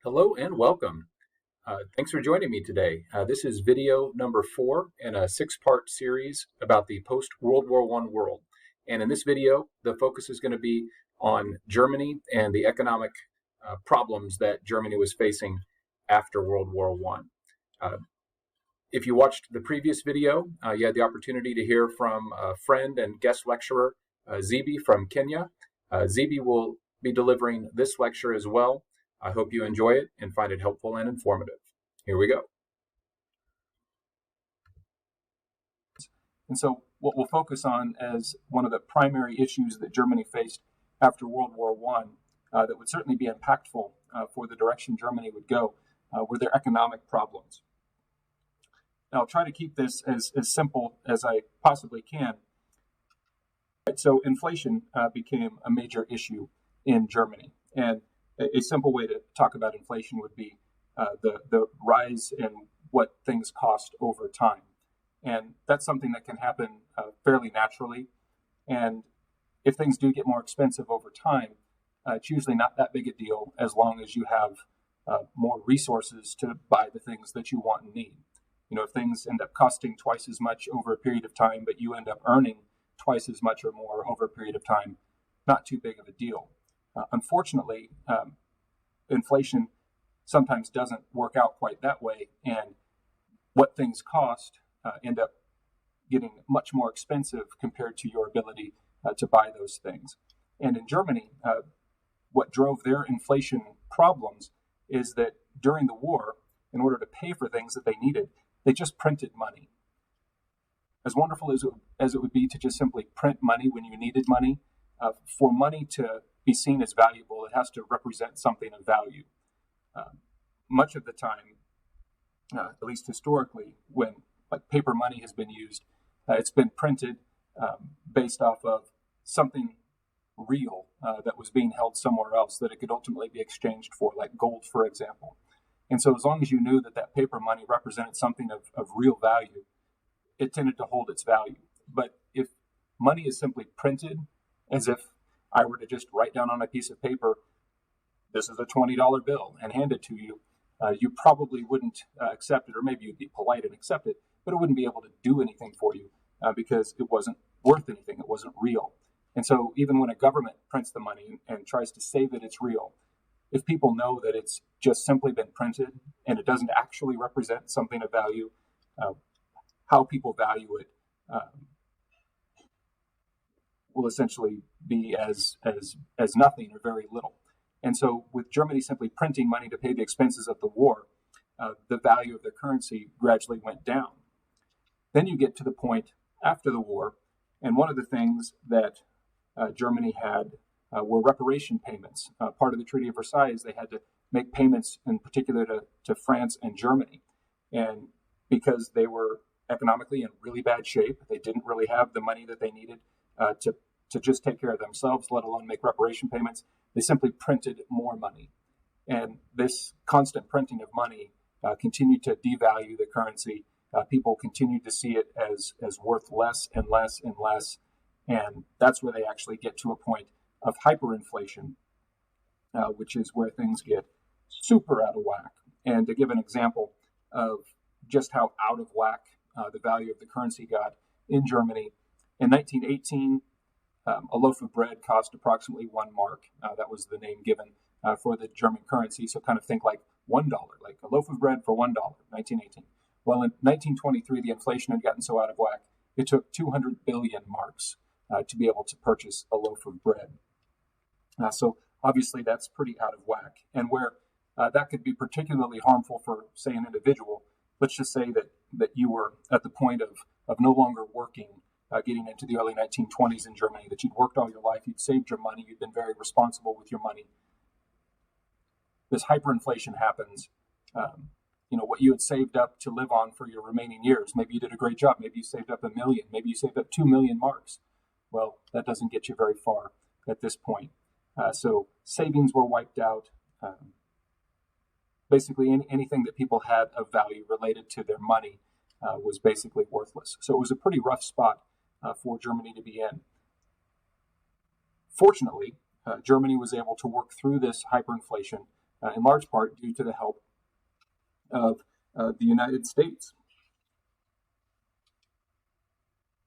Hello and welcome. Thanks for joining me today. This is video number 4 in a 6-part series about the post-World War I world. And in this video, the focus is going to be on Germany and the economic problems that Germany was facing after World War I. If you watched the previous video, you had the opportunity to hear from a friend and guest lecturer, Zibi from Kenya. Zibi will be delivering this lecture as well. I hope you enjoy it and find it helpful and informative. Here we go. And so what we'll focus on as one of the primary issues that Germany faced after World War I that would certainly be impactful for the direction Germany would go were their economic problems. Now, I'll try to keep this as simple as I possibly can. So inflation became a major issue in Germany. And a simple way to talk about inflation would be the rise in what things cost over time. And that's something that can happen fairly naturally. And if things do get more expensive over time, it's usually not that big a deal as long as you have more resources to buy the things that you want and need. You know, if things end up costing twice as much over a period of time, but you end up earning twice as much or more over a period of time, not too big of a deal. Unfortunately, inflation sometimes doesn't work out quite that way, and what things cost end up getting much more expensive compared to your ability to buy those things. And in Germany, what drove their inflation problems is that during the war, in order to pay for things that they needed, they just printed money. As wonderful as it would be to just simply print money when you needed money, for money to be seen as valuable, it has to represent something of value. Much of the time, at least historically, when paper money has been used, it's been printed based off of something real that was being held somewhere else that it could ultimately be exchanged for, like gold, for example. And so as long as you knew that that paper money represented something of real value, it tended to hold its value. But if money is simply printed, as if I were to just write down on a piece of paper, this is a $20 bill, and hand it to you, you probably wouldn't accept it, or maybe you'd be polite and accept it, but it wouldn't be able to do anything for you because it wasn't worth anything. It wasn't real. And so even when a government prints the money and tries to say that it's real, if people know that it's just simply been printed and it doesn't actually represent something of value, how people value it will essentially be as nothing or very little. And so with Germany simply printing money to pay the expenses of the war, the value of their currency gradually went down. Then you get to the point after the war, and one of the things that Germany had were reparation payments. Part of the Treaty of Versailles, they had to make payments in particular to France and Germany. And because they were economically in really bad shape, they didn't really have the money that they needed to just take care of themselves, let alone make reparation payments. They simply printed more money. And this constant printing of money continued to devalue the currency. People continued to see it as worth less and less and less. And that's where they actually get to a point of hyperinflation, which is where things get super out of whack. And to give an example of just how out of whack the value of the currency got in Germany, in 1918, a loaf of bread cost approximately 1 mark. That was the name given for the German currency. So kind of think like $1, like a loaf of bread for $1, 1918. Well, in 1923, the inflation had gotten so out of whack, it took 200 billion marks to be able to purchase a loaf of bread. So obviously that's pretty out of whack. And where that could be particularly harmful for, say, an individual, let's just say that you were at the point of no longer working, getting into the early 1920s in Germany, that you'd worked all your life, you'd saved your money, you'd been very responsible with your money. This hyperinflation happens. What you had saved up to live on for your remaining years, maybe you did a great job, maybe you saved up 1 million, maybe you saved up 2 million marks. Well, that doesn't get you very far at this point. So savings were wiped out. Basically, anything that people had of value related to their money was basically worthless. So it was a pretty rough spot for Germany to be in. Fortunately, Germany was able to work through this hyperinflation in large part due to the help of the United States.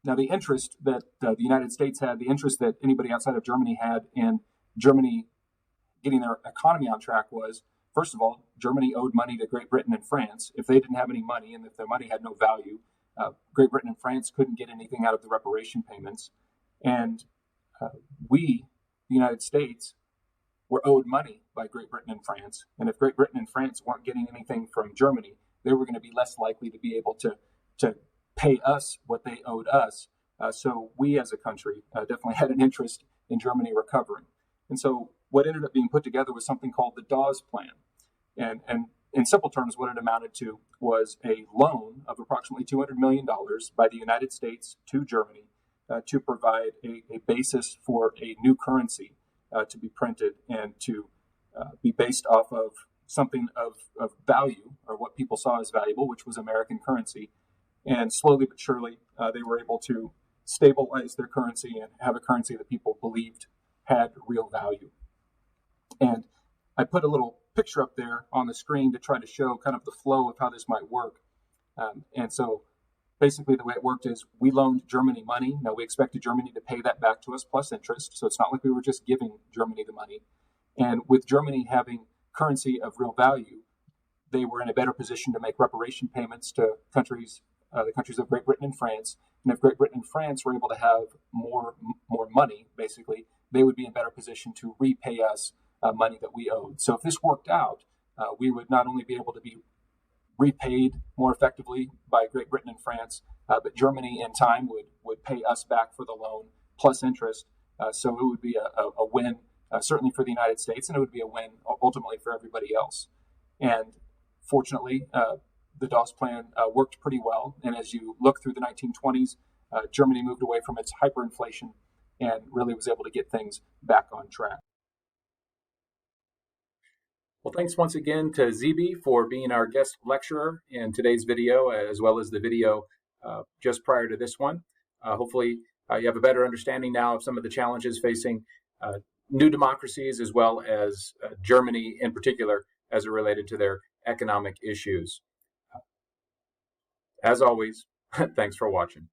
Now, the interest that the United States had, the interest that anybody outside of Germany had in Germany getting their economy on track was, first of all, Germany owed money to Great Britain and France. If they didn't have any money and if their money had no value, Great Britain and France couldn't get anything out of the reparation payments. And we, the United States, were owed money by Great Britain and France. And if Great Britain and France weren't getting anything from Germany, they were going to be less likely to be able to pay us what they owed us. So we as a country definitely had an interest in Germany recovering. And so what ended up being put together was something called the Dawes Plan. And in simple terms, what it amounted to was a loan of approximately $200 million by the United States to Germany to provide a basis for a new currency to be printed and to be based off of something of value, or what people saw as valuable, which was American currency. And slowly but surely, they were able to stabilize their currency and have a currency that people believed had real value. And I put a little picture up there on the screen to try to show kind of the flow of how this might work. And so basically the way it worked is we loaned Germany money. Now we expected Germany to pay that back to us plus interest. So it's not like we were just giving Germany the money. And with Germany having currency of real value, they were in a better position to make reparation payments to countries, the countries of Great Britain and France. And if Great Britain and France were able to have more money, basically, they would be in better position to repay us money that we owed. So if this worked out, we would not only be able to be repaid more effectively by Great Britain and France, but Germany in time would pay us back for the loan plus interest. So it would be a win, certainly for the United States, and it would be a win ultimately for everybody else. And fortunately, the Dawes Plan worked pretty well. And as you look through the 1920s, Germany moved away from its hyperinflation and really was able to get things back on track. Well, thanks once again to ZB for being our guest lecturer in today's video, as well as the video just prior to this one. Hopefully, you have a better understanding now of some of the challenges facing new democracies, as well as Germany in particular, as it related to their economic issues. As always, thanks for watching.